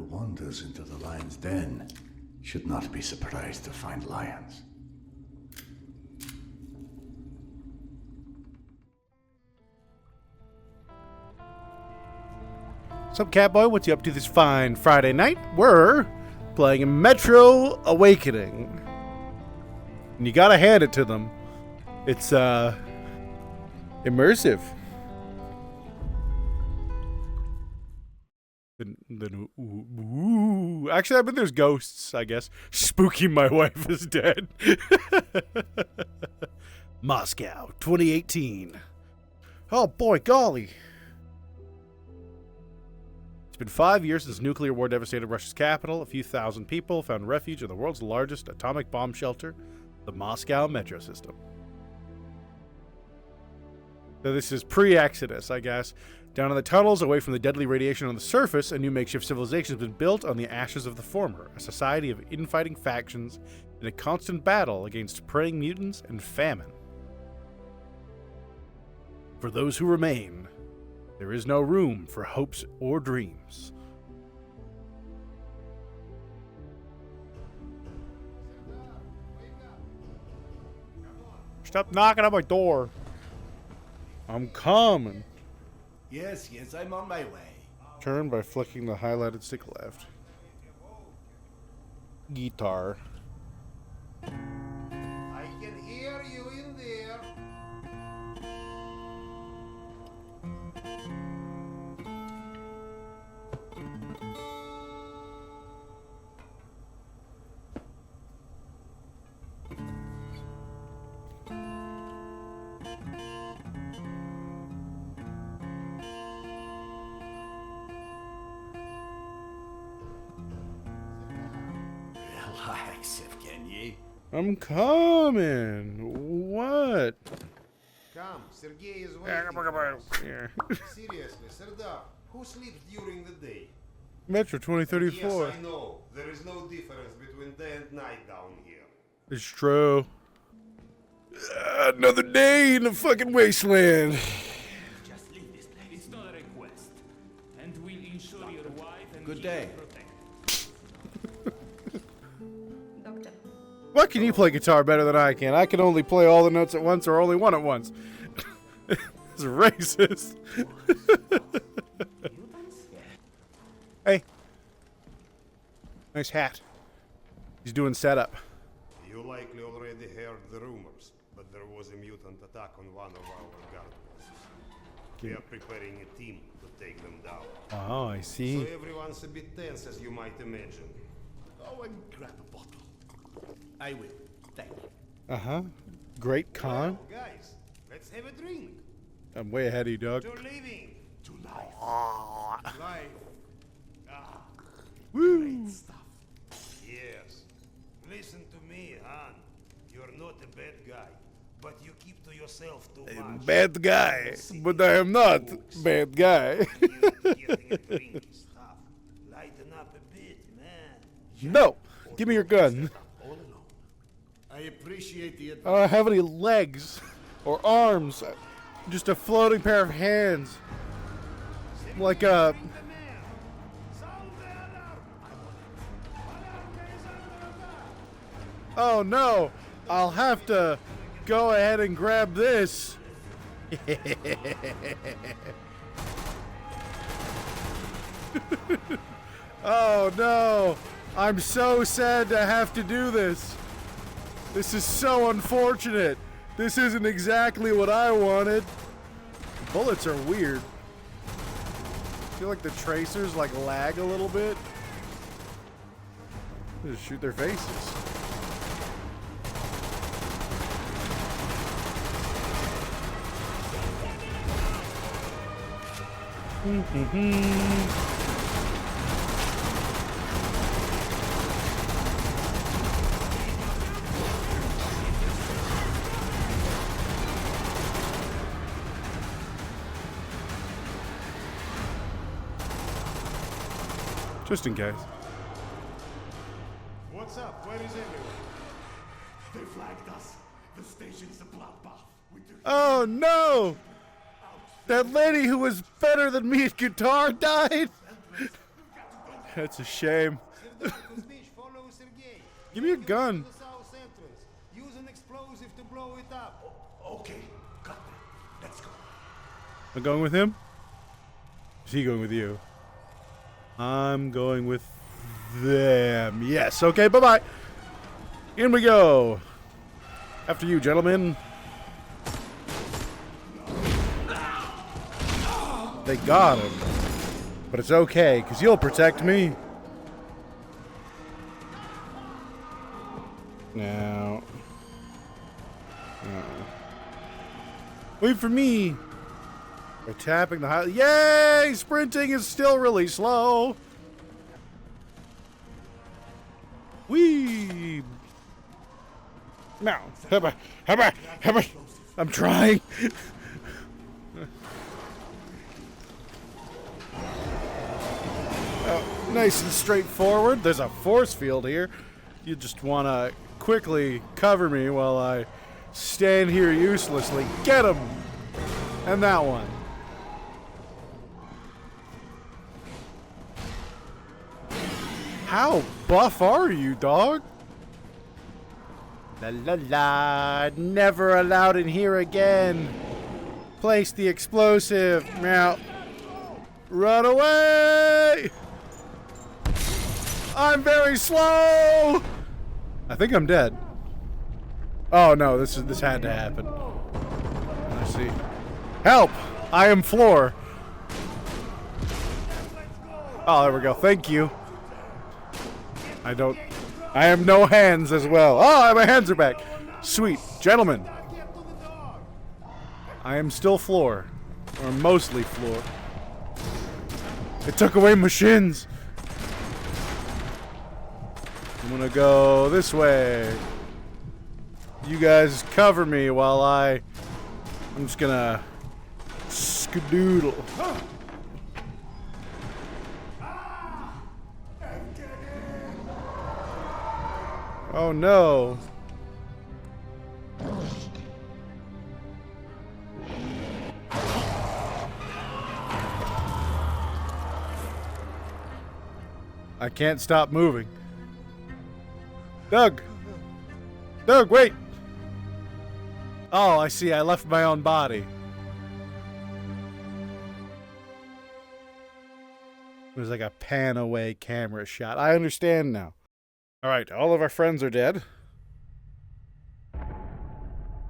wanders into the lion's den should not be surprised to find lions. What's up, Catboy? What's you up to this fine Friday night? We're playing Metro Awakening. And you gotta hand it to them. It's, immersive. Ooh. Actually, I bet there's ghosts, I guess. Spooky, my wife is dead. Moscow, 2018. Oh, boy, golly. It's been 5 years since nuclear war devastated Russia's capital. A few thousand people found refuge in the world's largest atomic bomb shelter, the Moscow metro system. So this is pre-Exodus, I guess. Down in the tunnels, away from the deadly radiation on the surface, a new makeshift civilization has been built on the ashes of the former, a society of infighting factions in a constant battle against preying mutants and famine. For those who remain, there is no room for hopes or dreams. Stop knocking on my door. I'm coming. Yes, I'm on my way. Turn by flicking the highlighted stick left. Guitar. I can hear you in there. Relax, Evgeny. I'm coming. What? Come, Sergei is waiting for us. Yeah. Seriously, Serdar, who sleeps during the day? Metro 2034. Yes, I know. There is no difference between day and night down here. It's true. Another day in the fucking wasteland. Just leave this place. It's not a request. And we'll ensure your wife and Good kids day. are protected. Doctor. Why can you play guitar better than I can? I can only play all the notes at once or only one at once. It's racist. Hey. Nice hat. He's doing setup. You likely already heard the rumors, but there was a mutant attack on one of our guard posts. We are preparing a team to take them down. Oh, I So see. everyone's a bit tense, as you might imagine. Go and grab a bottle. I will. Thank you. Uh-huh. Great con. Well, guys, let's have a drink. I'm way ahead of you, Doug. To living. To life. Life. Ah, Woo! Stuff. yes. Listen to me, Han. You're not a bad guy, but you keep to yourself too much. Bad guy, but I am not bad guy. You getting a drink is tough. Lighten up a bit, man. No, give me your gun. All alone. I appreciate the I advice. don't have any legs or arms, just a floating pair of hands. Like a... Bring the man. Sound the alarm. Alarm is under attack. Oh no, I'll have to go ahead and grab this. Oh no, I'm so sad to have to do this. This is so unfortunate. This isn't exactly what I wanted. Bullets are weird. I feel like the tracers like lag a little bit. Just shoot their faces. Just in case. What's up? Where is everyone? They flagged us. The station's a bloodbath. We do. Oh no! That lady who was better than me at guitar died? That's a shame. Give me a gun. Use an explosive to blow it up. Okay, got it. Let's go. I'm going with him? Is he going with you? I'm going with them. Yes. Okay, bye-bye. In we go. After you, gentlemen. They got him. But it's okay, because you'll protect me. Now. Wait for me. We're tapping the high. Yay! Sprinting is still really slow. Whee! Now, I'm trying. Oh, nice and straightforward. There's a force field here. You just want to quickly cover me while I stand here uselessly. Get him! And that one. How buff are you, dog? La la la. Never allowed in here again. Place the explosive. Meow. Run away! I'm very slow! I think I'm dead. Oh no, this had to happen. Let's see. Help! I am floor. Oh, there we go. Thank you. I have no hands as well. Oh, my hands are back. Sweet. Gentlemen. I am still floor. Or mostly floor. It took away my shins. I'm gonna go this way. You guys cover me while I'm just gonna skadoodle. Oh no. I can't stop moving. Doug! Doug, wait! Oh, I see. I left my own body. It was like a pan away camera shot. I understand now. Alright, all of our friends are dead.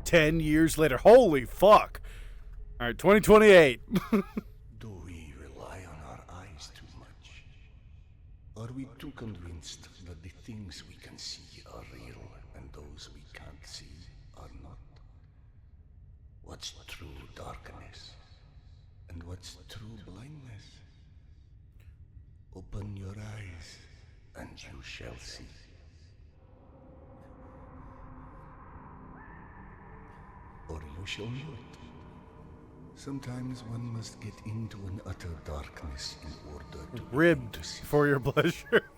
10 years later. Holy fuck! Alright, 2028. Do we rely on our eyes too much? Are we too convinced that the things we can see are real and those we can't see are not? What's true darkness? And what's true blindness? Open your eyes and you shall see. Or you shall not. Sometimes one must get into an utter darkness in order to Ribbed for your pleasure.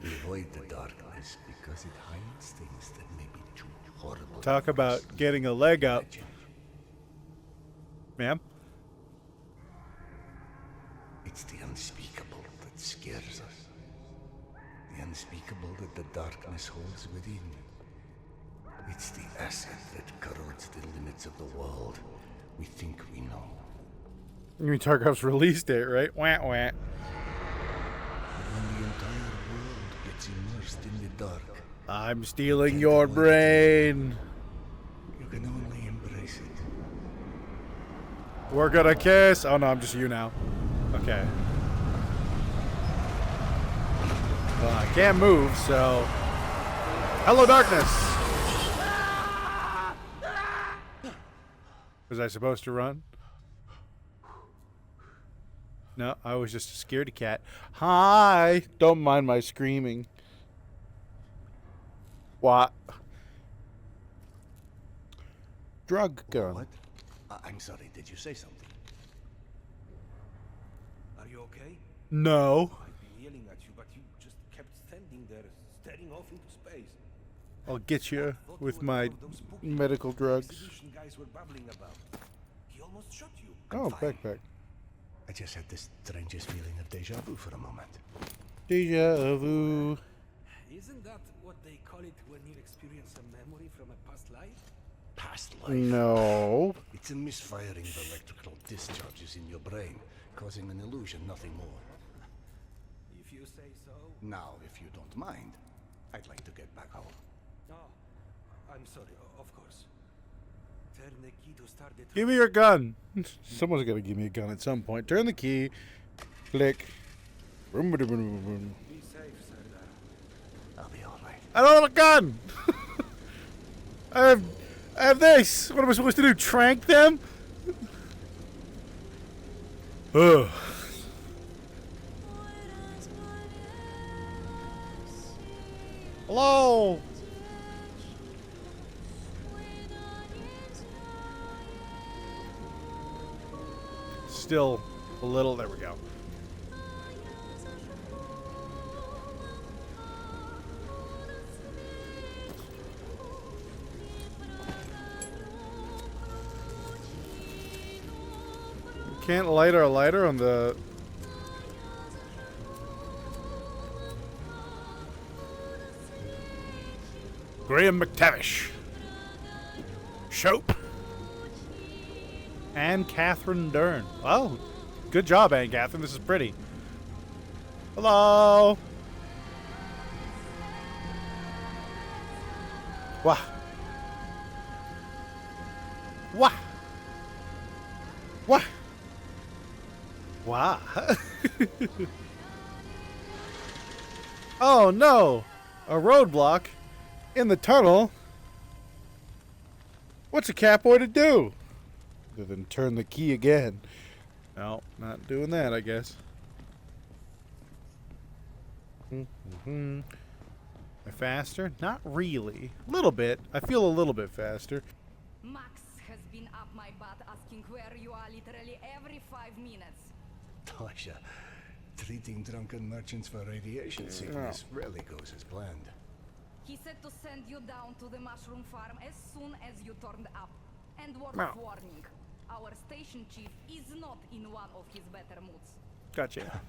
avoid the darkness because it hides things that may be too horrible. Talk about getting a leg up. Ma'am? It's the unspeakable that scares us. The unspeakable that the darkness holds within. It's the acid that corrodes the limits of the world we think we know. You mean Tarkov's release date, right? Wah, wah. But when the entire world gets immersed in the dark, I'm stealing your brain. you can only embrace it. We're gonna kiss. Oh no, I'm just you now. Okay. Well, I can't move, so... Hello, darkness! Was I supposed to run? No, I was just a scaredy cat. Hi! Don't mind my screaming. What? Drug gun. What? I'm sorry, did you say something? Are you okay? No. I've been yelling at you, but you just kept standing there, staring off into space. I'll get you with my medical drugs. Exhibition guys were babbling about. He almost shot you. Oh, backpack. I just had the strangest feeling of deja vu for a moment. Deja vu. Isn't that what they call it when you experience a memory from a past life? Past life. No. It's a misfiring of electrical discharges in your brain, causing an illusion, nothing more. If you say so. Now, if you don't mind, I'd like to get back home. No, I'm sorry, of course. Turn the key to start the Give me your gun. Someone's got to give me a gun at some point. Turn the key. Click. Boom, boom, boom, boom, boom. Be safe, Serdar. I'll be all right. I don't have a gun. I have this. What am I supposed to do? Trank them? Ugh. Hello. Still a little. There we go. Can't light our lighter on the... Graham McTavish. Shope. And Catherine Dern. Oh, good job, Anne Catherine. This is pretty. Hello. Wah. Wah. Wah. Wow. Oh no! A roadblock in the tunnel? What's a catboy to do? Other than turn the key again. No, not doing that, I guess. Faster? Not really. A little bit. I feel a little bit faster. Max has been up my butt asking where you are literally every 5 minutes. Tasha, treating drunken merchants for radiation sickness rarely goes as planned. He said to send you down to the mushroom farm as soon as you turned up. And word Meow. of warning, our station chief is not in one of his better moods. Gotcha.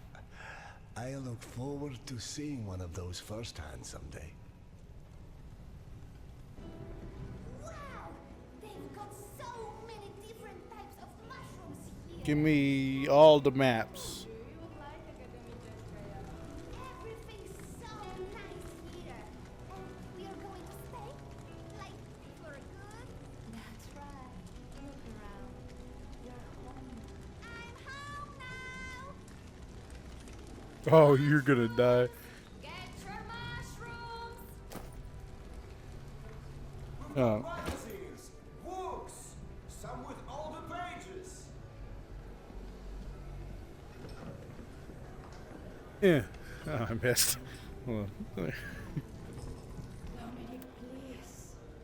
I look forward to seeing one of those firsthand someday. Wow! They've got so many different types of mushrooms here. Give me all the maps. Everything's so nice here. And we are going to stay? Like, for good? That's right. Look around. You're home. I'm home now! Oh, you're gonna die. Get your mushrooms! Oh. Magazines, books, some with all the pages. Yeah. Oh, I missed. Hold on. Dominic, please.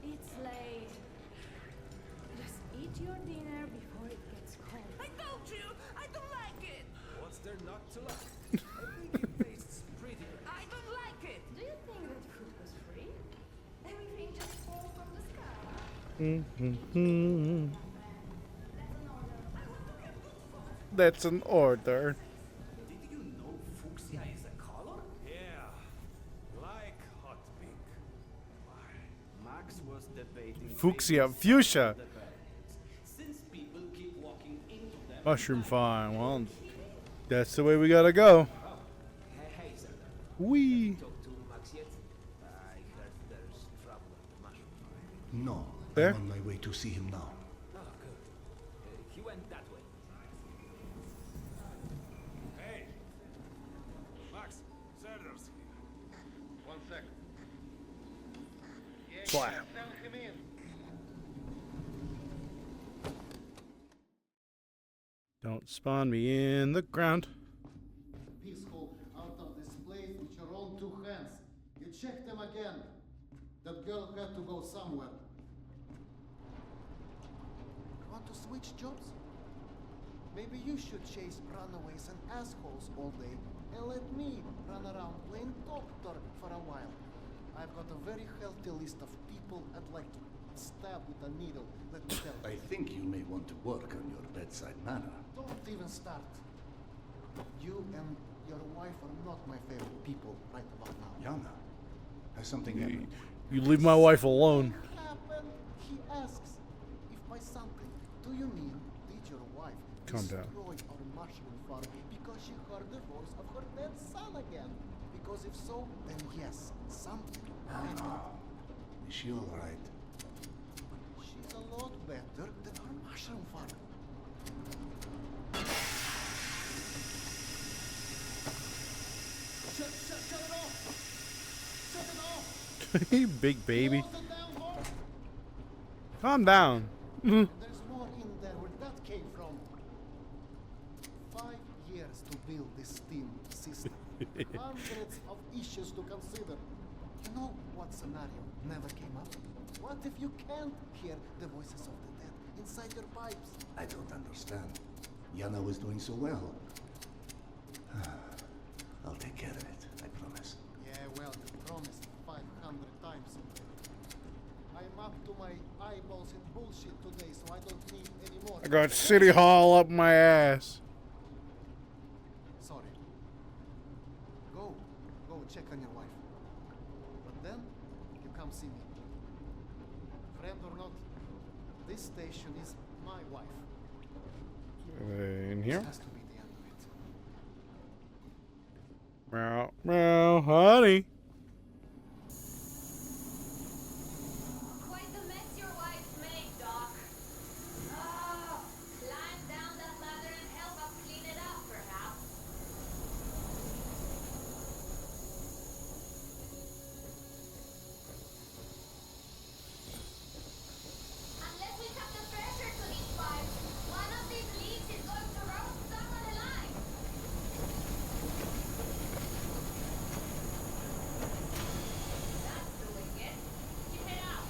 It's late. Just eat your dinner before it gets cold. I told you, I don't like it. What's there not to like? I think it tastes pretty good. I don't like it. Do you think that food was free? Everything just falls from the sky. That's an order. Did you know fuchsia is a color? Yeah, like hot pink. Max was debating Fuchsia. Fuchsia. the parents. Since people keep walking into them. Mushroom farm. Well, that's the way we gotta go. Hey, Serdar. Wee. Talk to Max yet? I heard there's trouble at the mushroom farm. No, There? I'm on my way to see him now. Oh, good. He went that way. Hey, Max, Serdar's here. One second. Slap. Send him in. Don't spawn me in the ground. Peaceful out of this place with your own two hands. You check them again. That girl had to go somewhere. Want to switch jobs? Maybe you should chase runaways and assholes all day and let me run around playing doctor for a while. I've got a very healthy list of people I'd like to stab with a needle, let me tell you. I think you may want to work on your bedside manner. Don't even start. You and your wife are not my favorite people right about now. Yana, has something happened? You leave my wife alone. What happened? He asks. If by something, do you mean did your wife Calm down. destroy our mushroom farm because she heard the voice of her dead son again? Because if so, then yes, something happened. Is she all right? She's a lot better than our mushroom farm. Shut it off! Shut it off! You big baby. Close the damn door! Calm down. There's more in there where that came from. 5 years to build this steam system. Hundreds of issues to consider. You know what scenario never came up? What if you can't hear the voices of the dead inside your pipes? I don't understand. Yana was doing so well. I'll take care of it, I promise. Yeah, well, you promised 500 times. I'm up to my eyeballs in bullshit today, so I don't need any more. I got City Hall up my ass. Sorry. Go check on your wife. But then, you come see me. Friend or not, this station is my wife. In here? This has to be the end of it. Meow, meow, honey. Quite the mess your wife made, Doc. Oh, climb down that ladder and help us clean it up, perhaps. Unless we cut the pressure to these pipes, one of these leaks is going to roast someone alive. That's doing it. Keep it up.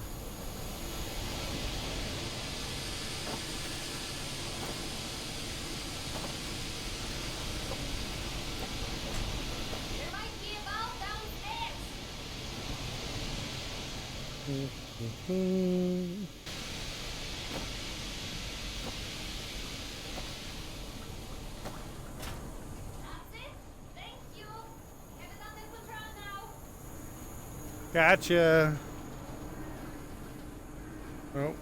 There might be a valve downstairs. That's it. Thank you. Have it under control now. Gotcha. Oh.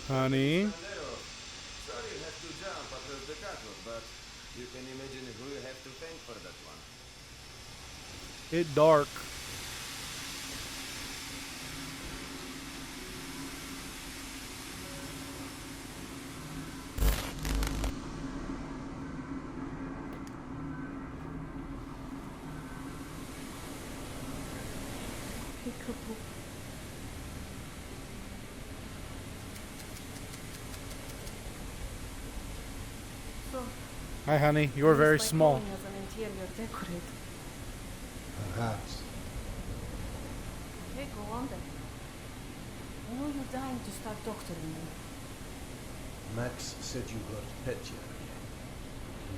Honey. Sorry you have to jump after the catwalk, but you can imagine who you have to thank for that one. It dark. Hi, honey. You are very small. As an interior decorator. Perhaps. Okay, go on then. I know you're dying to start doctoring me. Max said you heard Petya again.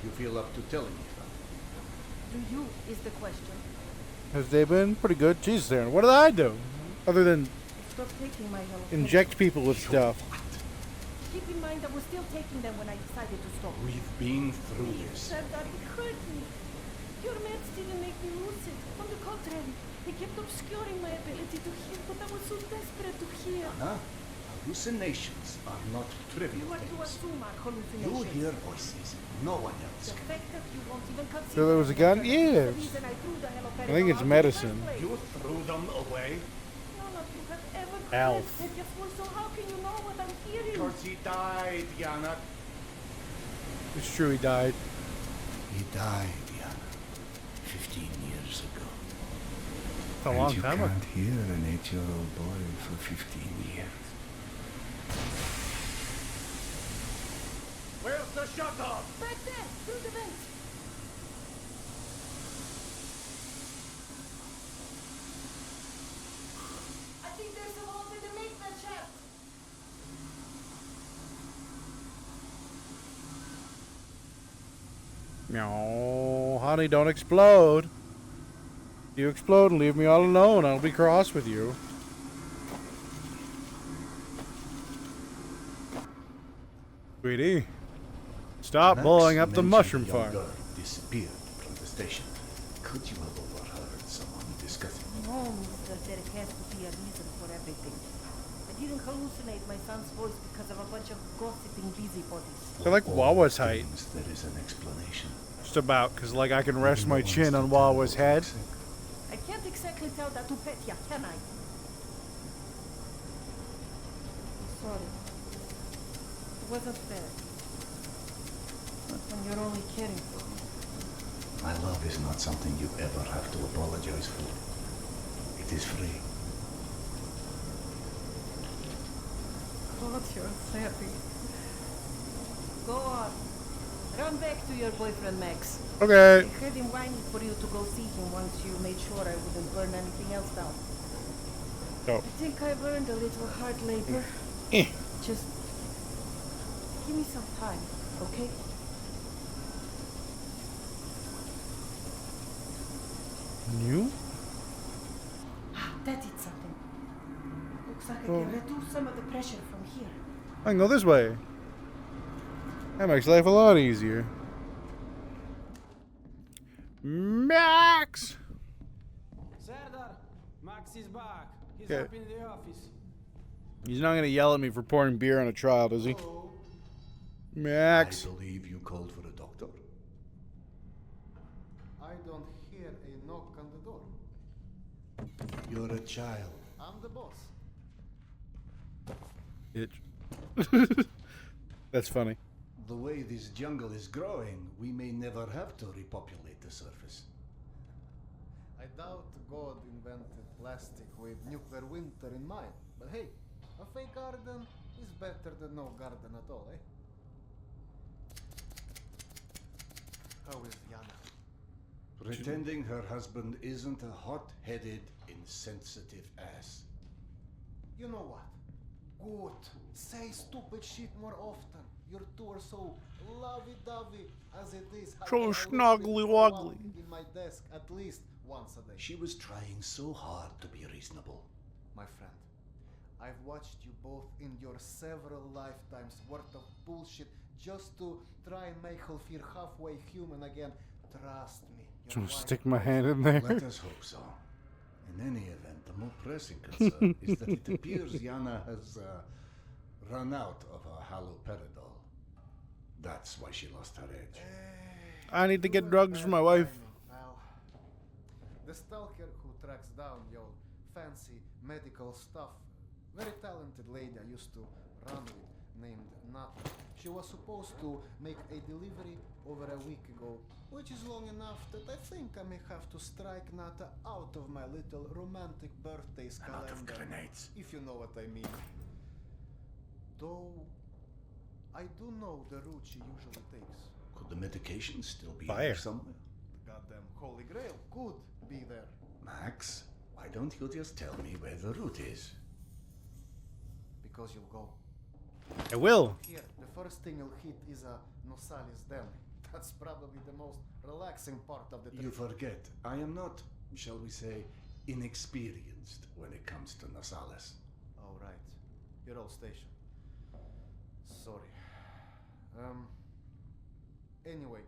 Do you feel up to telling me that? Do you is the question. Has they been pretty good? Jesus, Aaron. What did I do? Other than Stop taking my help. inject people with stuff. Keep in mind I was still taking them when I decided to stop. We've been through You this. said that it hurt me. Your meds didn't make me lucid. On the contrary, they kept obscuring my ability to hear, but I was so desperate to hear. Huh? Hallucinations are not trivial What you things. assume are You hallucinations. hear voices no one else The can. fact that you won't even consider So there was a gun? them is Yes. the reason I threw the I think it's haloperidol out in the medicine. first place. You threw them away? None of you have ever Alf. cried that before, so how can you know what I'm hearing? Because he died, Yana. It's true, he died. He died, Yana. 15 years ago. It's a long you time ago. can't hear an 8-year-old boy for 15 years. Where's the shut-off? Back there, through the vent. I think there's a hole in the maintenance Meow. Honey, don't explode. You explode and leave me all alone. I'll be cross with you. Sweetie, stop blowing up the mushroom farm. Girl disappeared from the station. Could you have overheard someone discussing? No, Mr. There has to be a reason for everything. I didn't hallucinate my son's voice because of a bunch of gossiping busybodies. They're like Wawa's height. There is an explanation. Just about, because like I can rest my chin on Wawa's head. I can't exactly tell that to Petya, can I? I'm sorry. It wasn't fair. Not when you're only caring for me. My love is not something you ever have to apologize for. It is free. God, you're happy. Go on. Run back to your boyfriend, Max. Okay. I heard him whining for you to go see him once you made sure I wouldn't burn anything else down. Oh. I think I've earned a little hard labor. Just give me some time, okay? New? That did something. Looks like I can reduce some of the pressure from here. I can go this way. That makes life a lot easier. Max! Serdar, Max is back. He's Okay. up in the office. He's not gonna yell at me for pouring beer on a child, is he? Max. I believe you called for a doctor. I don't hear a knock on the door. You're a child. I'm the boss. Bitch. That's funny. The way this jungle is growing, we may never have to repopulate the surface. I doubt God invented plastic with nuclear winter in mind. But hey, a fake garden is better than no garden at all, eh? How is Yana? Pretending her husband isn't a hot-headed, insensitive ass. You know what? Good. Say stupid shit more often. Your two are so lovey-dovey as it is. So I can snuggly always be wuggly. in my desk at least once a day. She was trying so hard to be reasonable. My friend, I've watched you both in your several lifetimes worth of bullshit just to try and make her feel halfway human again. Trust me. your Just wife stick my knows hand in there. Let us hope so. In any event, the more pressing concern is that it appears Yana has run out of her haloperidol. That's why she lost her edge. I need to get drugs for my wife. Well, the stalker who tracks down your fancy medical stuff, very talented lady I used to run with, named Nata. She was supposed to make a delivery over a week ago, which is long enough that I think I may have to strike Nata out of my little romantic birthdays Out calendar. of grenades. If you know what I mean. Though, I do know the route she usually takes. Could the medication still be Fire. there somewhere? The goddamn Holy Grail could be there. Max, why don't you just tell me where the route is? Because you'll go. I will. Here, the first thing you'll hit is a Nosalis Den. That's probably the most relaxing part of the trip. You forget, I am not, shall we say, inexperienced when it comes to Nasales. Oh, right. Your old station. Sorry. Anyway,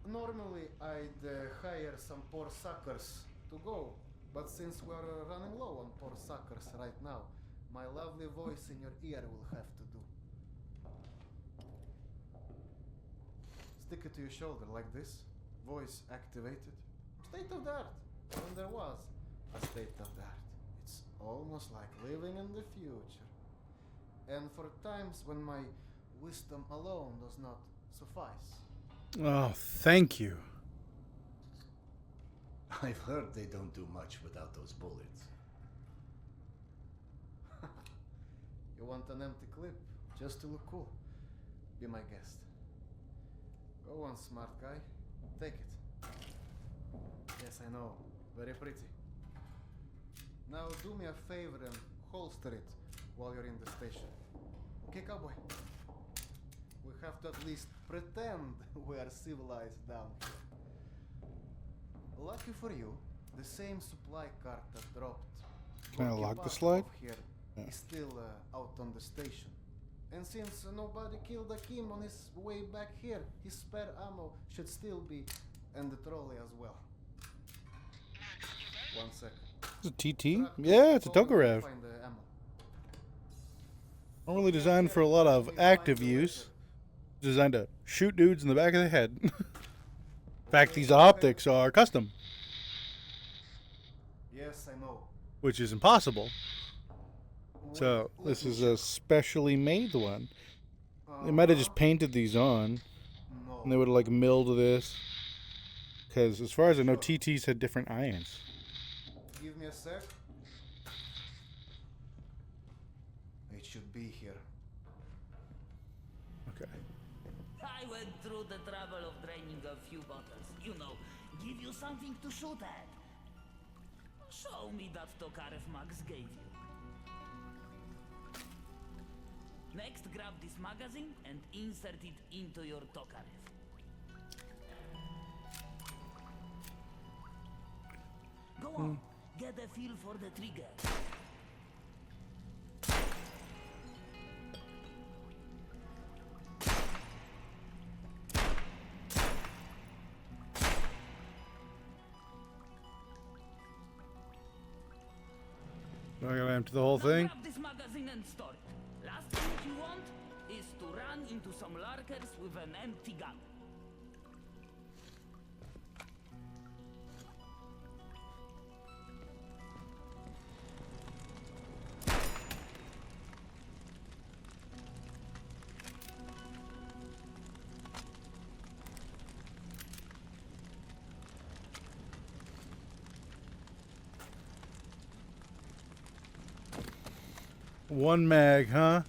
normally I'd hire some poor suckers to go, but since we're running low on poor suckers right now, my lovely voice in your ear will have to do. Stick it to your shoulder like this, voice activated. State of the art, when there was a state of the art. It's almost like living in the future. And for times when my wisdom alone does not suffice. Oh, thank you. I've heard they don't do much without those bullets. You want an empty clip just to look cool? Be my guest. Go on, smart guy. Take it. Yes, I know. Very pretty. Now do me a favor and holster it while you're in the station. Okay, cowboy? We have to at least pretend we are civilized down here. Lucky for you, the same supply cart that dropped Can I lock the Borky slide? off here is still out on the station. And since nobody killed Akim on his way back here, his spare ammo should still be, and the trolley as well. 1 second. It's a TT? Yeah, it's a Tokarev. Find the ammo. Not really designed for a lot of active use. Designed to shoot dudes in the back of the head. In fact, these optics are custom, Yes, I know. which is impossible. So this is a specially made one. They might have just painted these on, and they would have like milled this. Because as far as I know, TTs had different irons. Give me a sec. It should be here. Okay. I went through the trouble of draining a few bottles. You know, give you something to shoot at. Show me that Tokarev Max gave you. Next, grab this magazine and insert it into your Tokarev. Go on, get a feel for the trigger. Do I gotta empty the whole thing? Grab this magazine and store it. Last thing you want is to run into some lurkers with an empty gun. One mag, huh?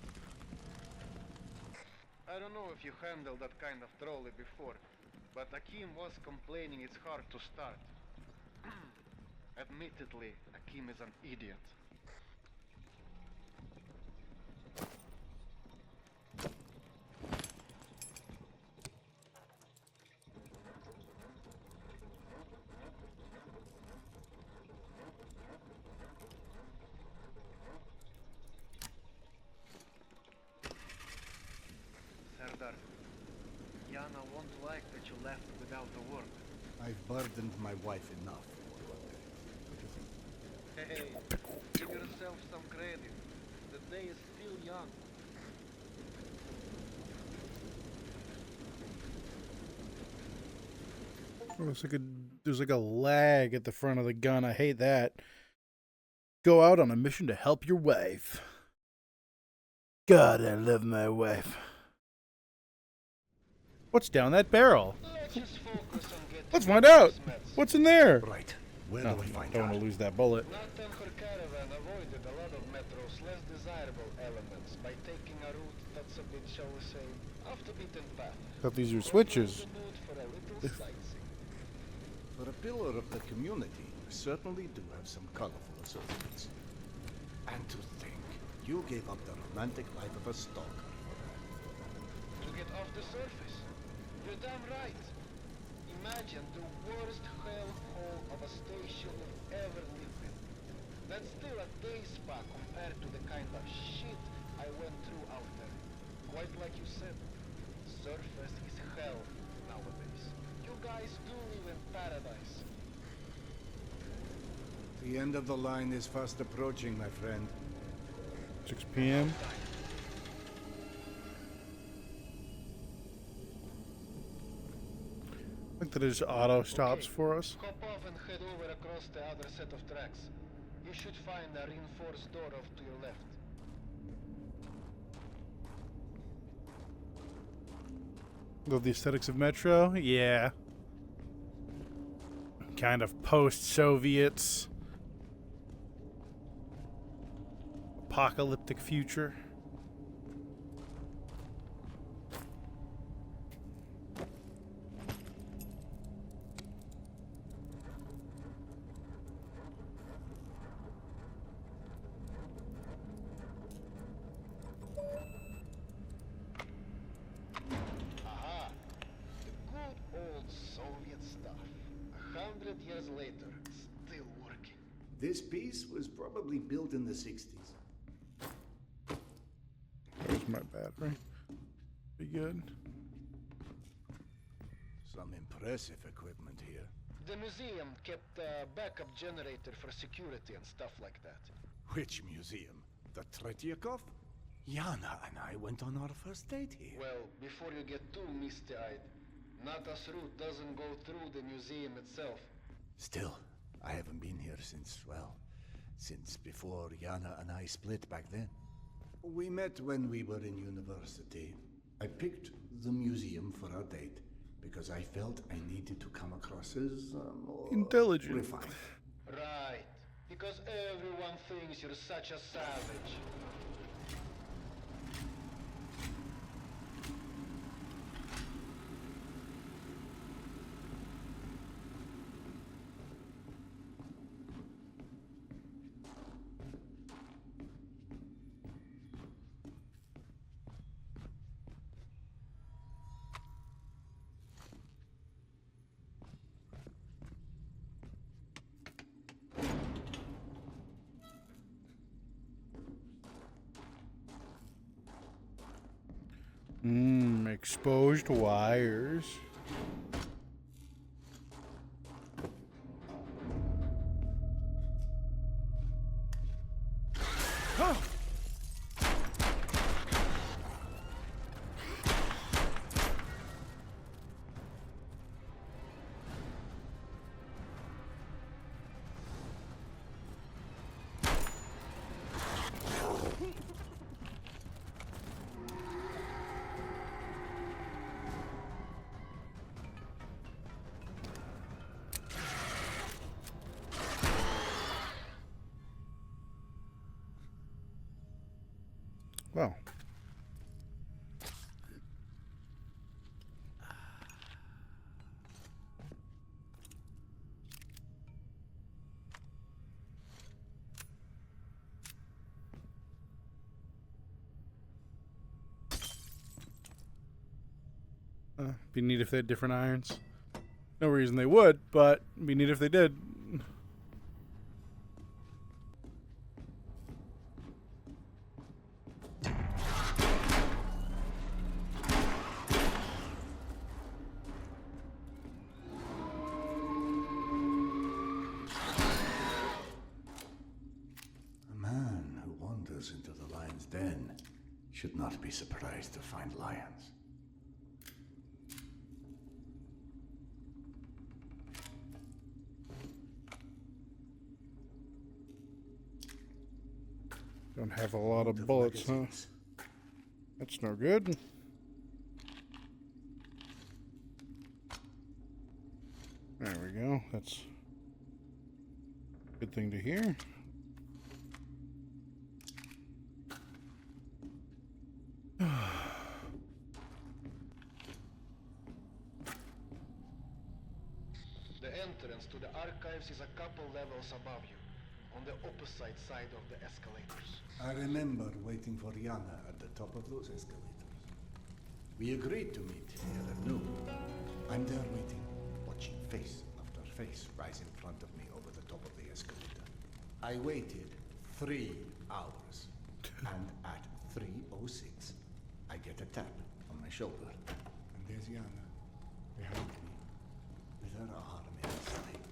I don't know if you handled that kind of trolley before, but Akim was complaining it's hard to start. Admittedly, Akim is an idiot. Serdar, Yana won't like that you left without a word. I've burdened my wife enough. Hey, give yourself some credit. The day is still young. There's like a lag at the front of the gun. I hate that. Go out on a mission to help your wife. God, I love my wife. What's down that barrel? Let's find out. What's in there? Right. Where No, do I find don't out? want to lose that bullet. Nathan her caravan avoided a lot of Metro's less desirable elements by taking a route that's a bit, shall we say, off the beaten path. Thought these were switches. The mood for a little sightseeing. For a pillar of the community, you certainly do have some colorful associates. And to think, you gave up the romantic life of a stalker for that. To get off the surface. You're damn right. Imagine the worst hellhole of a station you've ever lived in. That's still a day spa compared to the kind of shit I went through out there. Quite like you said, surface is hell nowadays. You guys do live in paradise. The end of the line is fast approaching, my friend. 6 p.m. I think that it just auto stops for us. Hop off and head over across the other set of tracks. You should find a reinforced door off to your left. Love the aesthetics of Metro. Yeah. Kind of post-Soviets. Apocalyptic future. This piece was probably built in the 60s. There's my battery. Be good. Some impressive equipment here. The museum kept a backup generator for security and stuff like that. Which museum? The Tretiakov? Yana and I went on our first date here. Well, before you get too misty-eyed, Nata's route doesn't go through the museum itself. Still, I haven't been here since, well, since before Yana and I split back then. We met when we were in university. I picked the museum for our date because I felt I needed to come across as more intelligent. refined. Right. Because everyone thinks you're such a savage. Exposed wires. Well. Be neat if they had different irons. No reason they would, but be neat if they did. Into the lion's den should not be surprised to find lions. Don't have a lot of bullets, huh? That's no good. There we go. That's a good thing to hear. The entrance to the archives is a couple levels above you, on the opposite side of the escalators. I remember waiting for Yana at the top of those escalators. We agreed to meet here at noon. I'm there waiting, watching face after face rise in front of me over the top of the escalator. I waited 3 hours, and at 3:06, I get a tap on my shoulder, and there's Yana behind me, with her arm in a sling.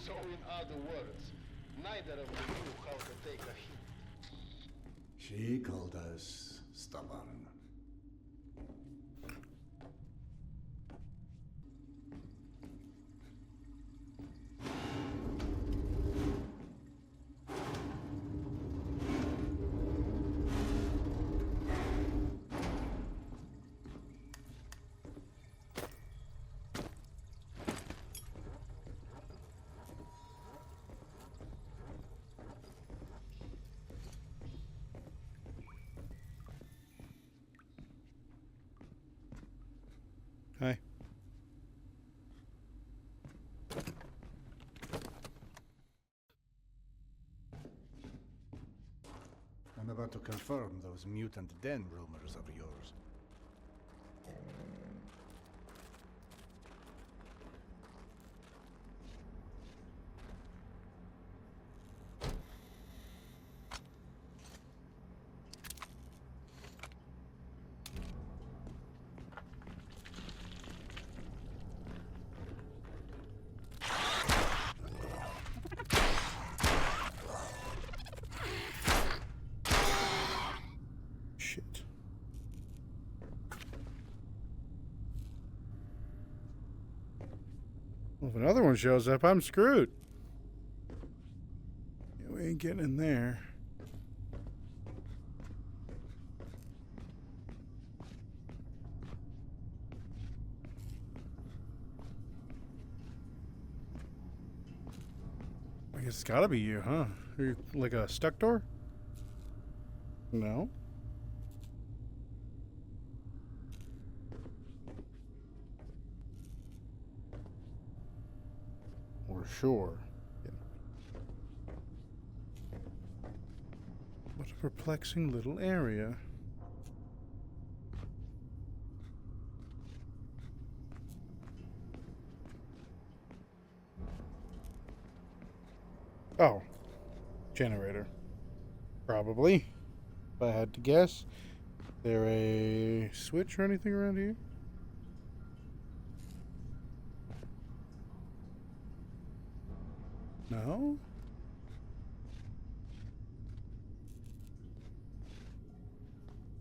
So in other words, neither of you knew how to take a hint. She called us stubborn. Hi. I'm about to confirm those mutant den rumors of yours. shit. Well, if another one shows up, I'm screwed. Yeah, we ain't getting in there. I guess it's gotta be you, huh? Are you like a stuck door? No. Or sure. Yeah. What a perplexing little area. Oh. Generator. Probably. If I had to guess. There a switch or anything around here? No?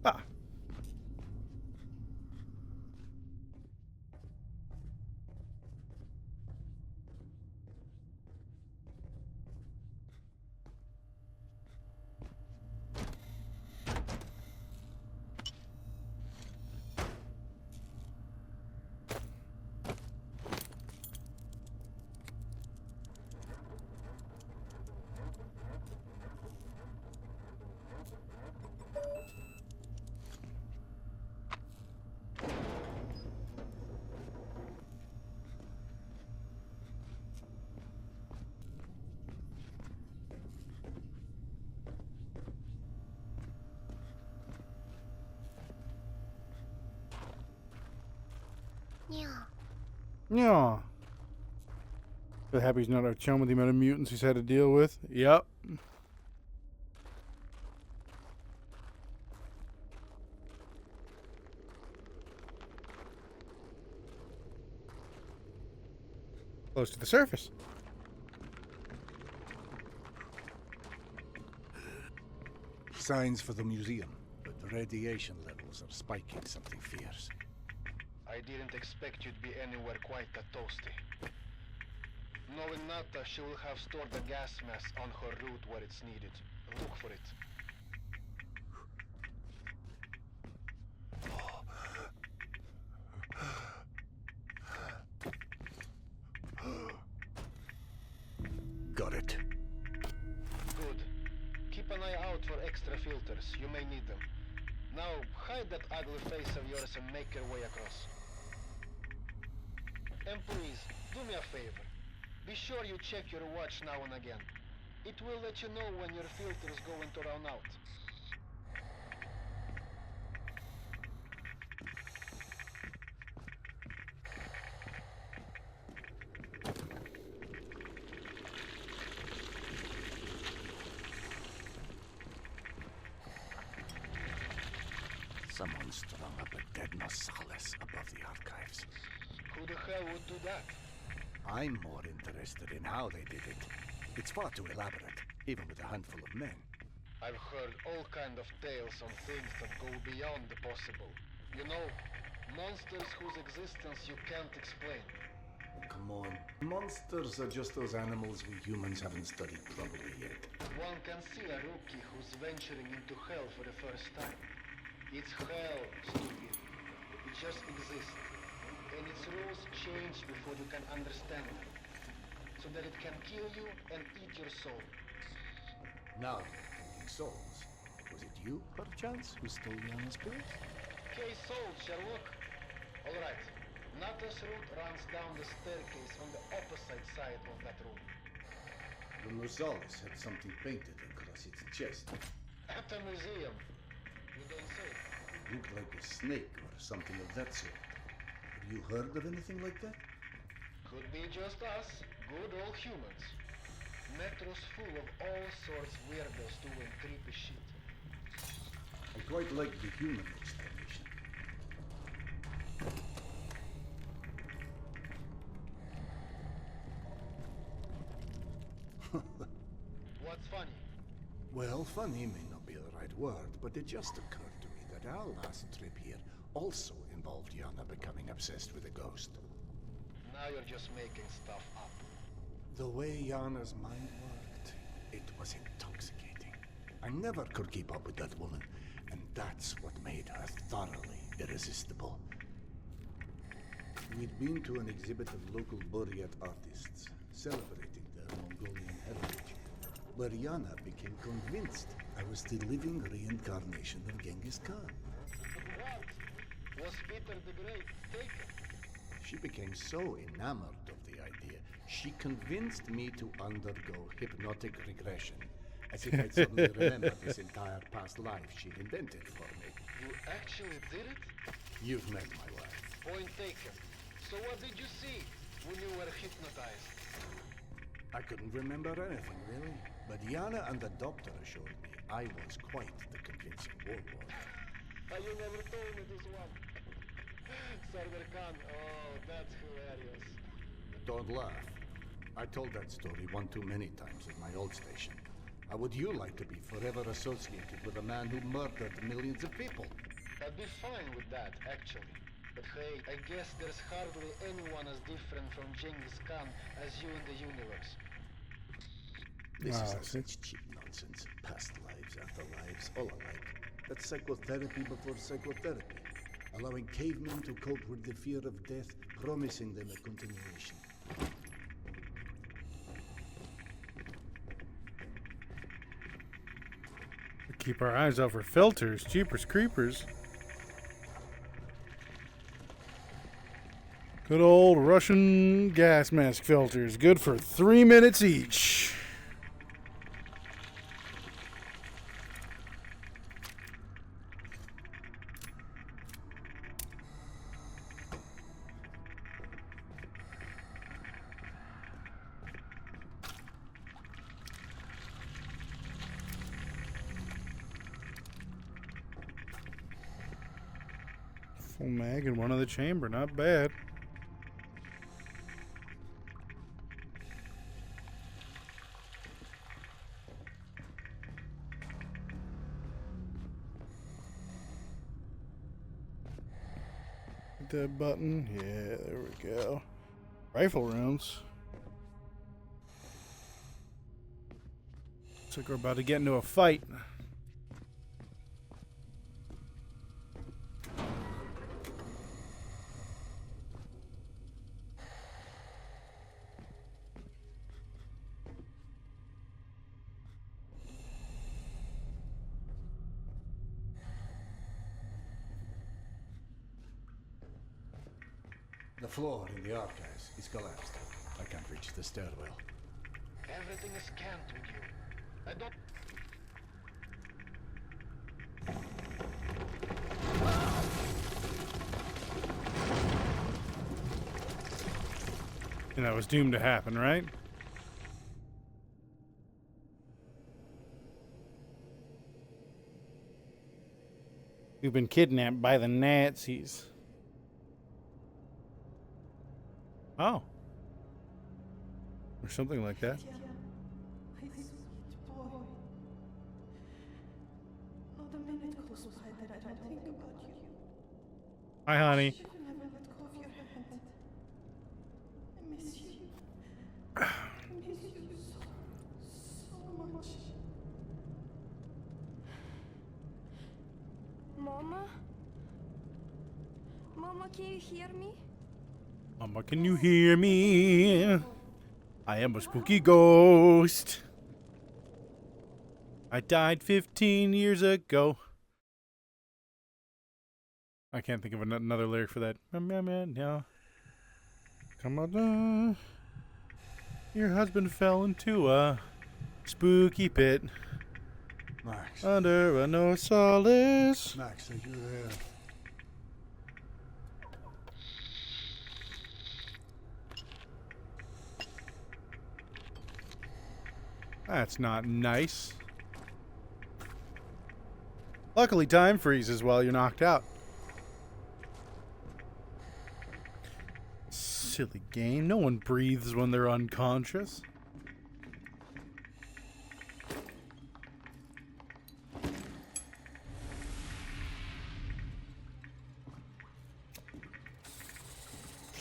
Ah. Yeah. Feel happy he's not our chum with the amount of mutants he's had to deal with. Yep. Close to the surface. Signs for the museum, but the radiation levels are spiking something fierce. I didn't expect you'd be anywhere quite that toasty. Knowing Nata, she will have stored the gas mask on her route where it's needed. Look for it. Got it. Good. Keep an eye out for extra filters. You may need them. Now, hide that ugly face of yours and make your way across. And please, do me a favor. Be sure you check your watch now and again. It will let you know when your filter is going to run out. Someone strung up a dead Nosalis above the archives. Who the hell would do that? I'm more interested in how they did it. It's far too elaborate, even with a handful of men. I've heard all kind of tales on things that go beyond the possible. You know, monsters whose existence you can't explain. Come on. Monsters are just those animals we humans haven't studied properly yet. One can see a rookie who's venturing into hell for the first time. It's hell, stupid. It just exists. And its rules change before you can understand them. So that it can kill you and eat your soul. Now you're thinking souls. Was it you, perchance, who stole Yana's pills? Case solved, Sherlock. Alright. Nata's route runs down the staircase on the opposite side of that room. The Nosalis had something painted across its chest. At the museum. You don't say. Looked like a snake or something of that sort. Have you heard of anything like that? Could be just us, good old humans. Metro's full of all sorts weirdos doing creepy shit. I quite like the human explanation. What's funny? Well, funny may not be the right word, but it just occurred to me our last trip here also involved Yana becoming obsessed with a ghost. Now you're just making stuff up. The way Yana's mind worked, it was intoxicating. I never could keep up with that woman, and that's what made her thoroughly irresistible. We'd been to an exhibit of local Buryat artists, celebrating their Mongolian heritage, where Yana became convinced I was the living reincarnation of Genghis Khan. What? Was Peter the Great taken? She became so enamored of the idea, she convinced me to undergo hypnotic regression, as if I'd suddenly remembered this entire past life she'd invented for me. You actually did it? You've met my wife. Point taken. So what did you see when you were hypnotized? I couldn't remember anything, really. But Yana and the doctor assured me I was quite the convincing warlord. You never told me this one. Sarver Khan, oh, that's hilarious. Don't laugh. I told that story one too many times at my old station. How would you like to be forever associated with a man who murdered millions of people? I'd be fine with that, actually. But hey, I guess there's hardly anyone as different from Genghis Khan as you in the universe. This is such cheap nonsense. Past lives, afterlives, all alike. That's psychotherapy before psychotherapy. Allowing cavemen to cope with the fear of death, promising them a continuation. Keep our eyes out for filters, jeepers creepers. Good old Russian gas mask filters, good for 3 minutes each. Full mag and one in the chamber, not bad. Hit that button. Yeah, there we go. Rifle rounds. Looks like we're about to get into a fight. The floor in the archives is collapsed. I can't reach the stairwell. Everything is scanned with you. I don't... And that was doomed to happen, right? You've been kidnapped by the Nazis. Oh. Or something like that. My sweet boy. Not a minute goes by that I don't think about you. Hi, honey. You should never let go of your hand. I miss you. I miss you so much. Mama? Mama, can you hear me? Mama, can you hear me? I am a spooky ghost. I died 15 years ago. I can't think of another lyric for that. No. Come on. Your husband fell into a spooky pit. Max. Under a no solace. Max, are you there? That's not nice. Luckily, time freezes while you're knocked out. Silly game. No one breathes when they're unconscious.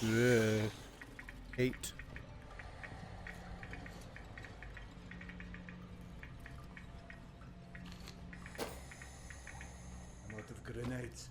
Yeah. 8. I'm out of grenades.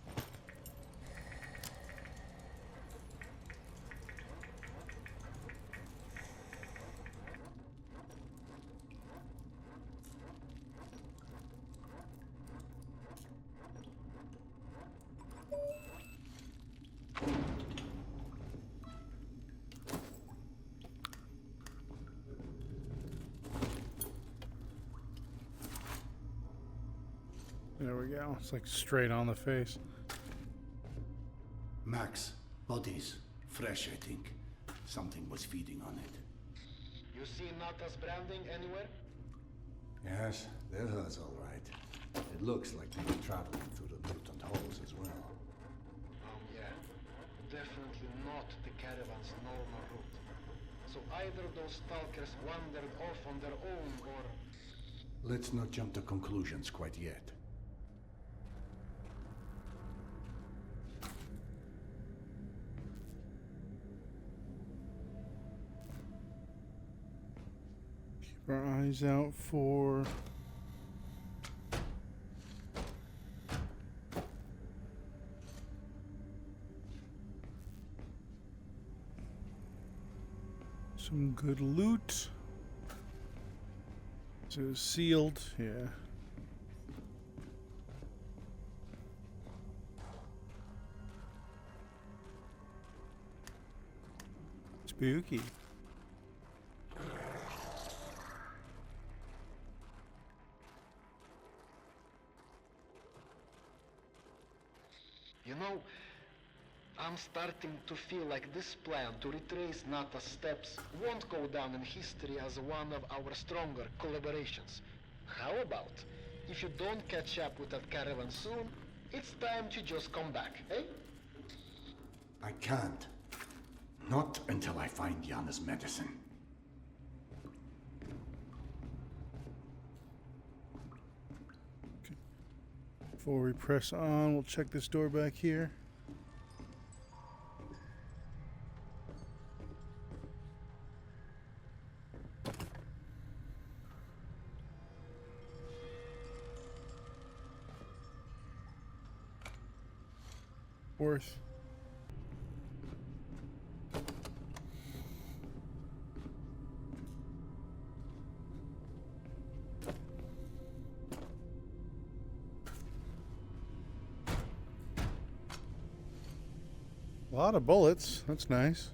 There we go. It's like straight on the face. Max, bodies. Fresh, I think. Something was feeding on it. You see Nata's branding anywhere? Yes, there's us all right. It looks like they were traveling through the mutant holes as well. Yeah. Definitely not the caravan's normal route. So either those stalkers wandered off on their own, or... Let's not jump to conclusions quite yet. Keep our eyes out for... some good loot. So it's sealed, yeah. Spooky. You know, I'm starting to feel like this plan to retrace Nata's steps won't go down in history as one of our stronger collaborations. How about, if you don't catch up with that caravan soon, it's time to just come back, eh? I can't. Not until I find Yana's medicine. Before we press on, we'll check this door back here. Worth. A lot of bullets. That's nice.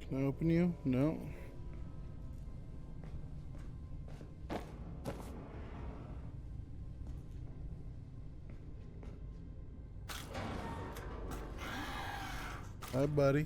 Can I open you? No. Hi, buddy.